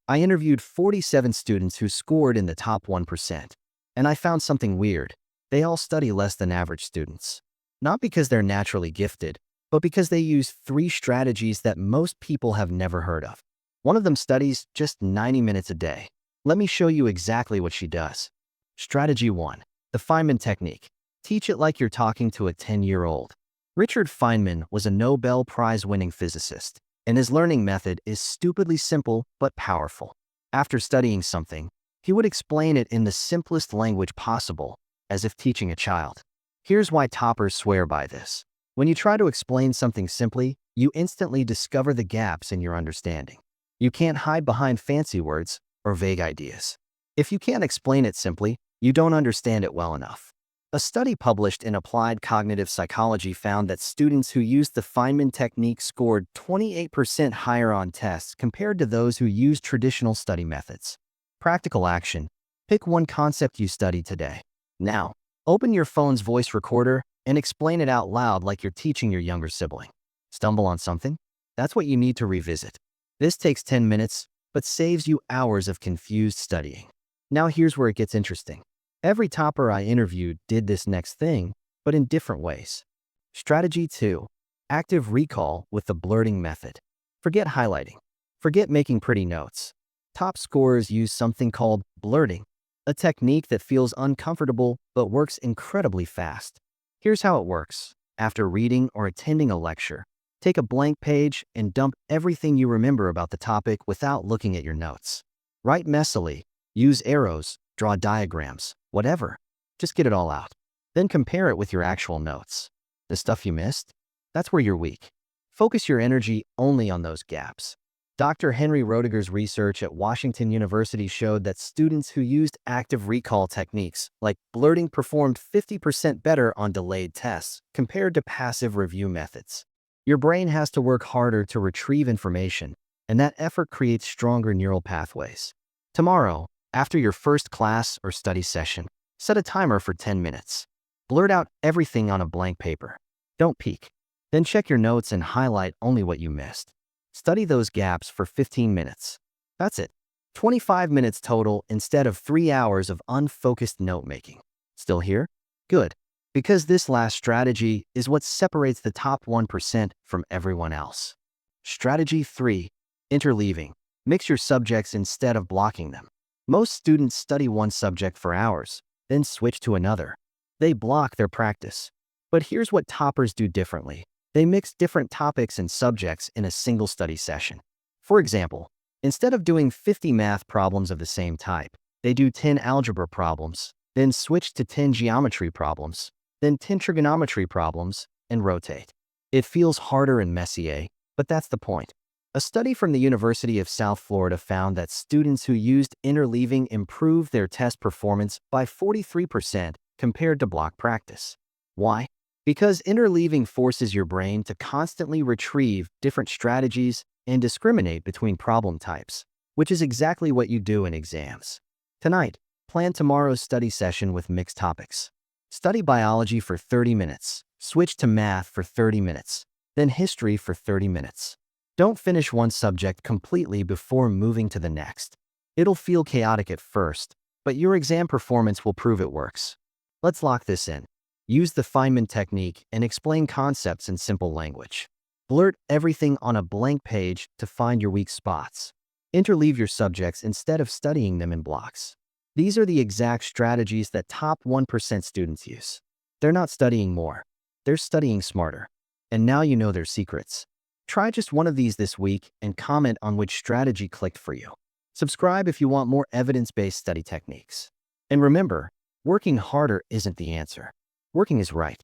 I interviewed 47 students who scored in the top 1%. And I found something weird. They all study less than average students. Not because they're naturally gifted, but because they use 3 strategies that most people have never heard of. One of them studies just 90 minutes a day. Let me show you exactly what she does. Strategy 1. The Feynman Technique. Teach it like you're talking to a 10-year-old. Richard Feynman was a Nobel Prize-winning physicist, and his learning method is stupidly simple but powerful. After studying something, he would explain it in the simplest language possible, as if teaching a child. Here's why toppers swear by this. When you try to explain something simply, you instantly discover the gaps in your understanding. You can't hide behind fancy words or vague ideas. If you can't explain it simply, you don't understand it well enough. A study published in Applied Cognitive Psychology found that students who used the Feynman technique scored 28% higher on tests compared to those who used traditional study methods. Practical action. Pick one concept you studied today. Now, open your phone's voice recorder and explain it out loud like you're teaching your younger sibling. Stumble on something? That's what you need to revisit. This takes 10 minutes, but saves you hours of confused studying. Now here's where it gets interesting. Every topper I interviewed did this next thing, but in different ways. Strategy 2. Active recall with the blurting method. Forget highlighting. Forget making pretty notes. Top scorers use something called blurting, a technique that feels uncomfortable but works incredibly fast. Here's how it works. After reading or attending a lecture, take a blank page and dump everything you remember about the topic without looking at your notes. Write messily, use arrows, draw diagrams, whatever. Just get it all out. Then compare it with your actual notes. The stuff you missed? That's where you're weak. Focus your energy only on those gaps. Dr. Henry Roediger's research at Washington University showed that students who used active recall techniques like blurting performed 50% better on delayed tests compared to passive review methods. Your brain has to work harder to retrieve information, and that effort creates stronger neural pathways. Tomorrow, after your first class or study session, set a timer for 10 minutes. Blurt out everything on a blank paper. Don't peek. Then check your notes and highlight only what you missed. Study those gaps for 15 minutes. That's it. 25 minutes total instead of 3 hours of unfocused note-making. Still here? Good. Because this last strategy is what separates the top 1% from everyone else. Strategy 3. Interleaving. Mix your subjects instead of blocking them. Most students study one subject for hours, then switch to another. They block their practice. But here's what toppers do differently. They mix different topics and subjects in a single study session. For example, instead of doing 50 math problems of the same type, they do 10 algebra problems, then switch to 10 geometry problems, then 10 trigonometry problems, and rotate. It feels harder and messy, but that's the point. A study from the University of South Florida found that students who used interleaving improved their test performance by 43% compared to block practice. Why? Because interleaving forces your brain to constantly retrieve different strategies and discriminate between problem types, which is exactly what you do in exams. Tonight, plan tomorrow's study session with mixed topics. Study biology for 30 minutes, switch to math for 30 minutes, then history for 30 minutes. Don't finish one subject completely before moving to the next. It'll feel chaotic at first, but your exam performance will prove it works. Let's lock this in. Use the Feynman technique and explain concepts in simple language. Blurt everything on a blank page to find your weak spots. Interleave your subjects instead of studying them in blocks. These are the exact strategies that top 1% students use. They're not studying more. They're studying smarter. And now you know their secrets. Try just one of these this week and comment on which strategy clicked for you. Subscribe if you want more evidence-based study techniques. And remember, working harder isn't the answer. Working is right.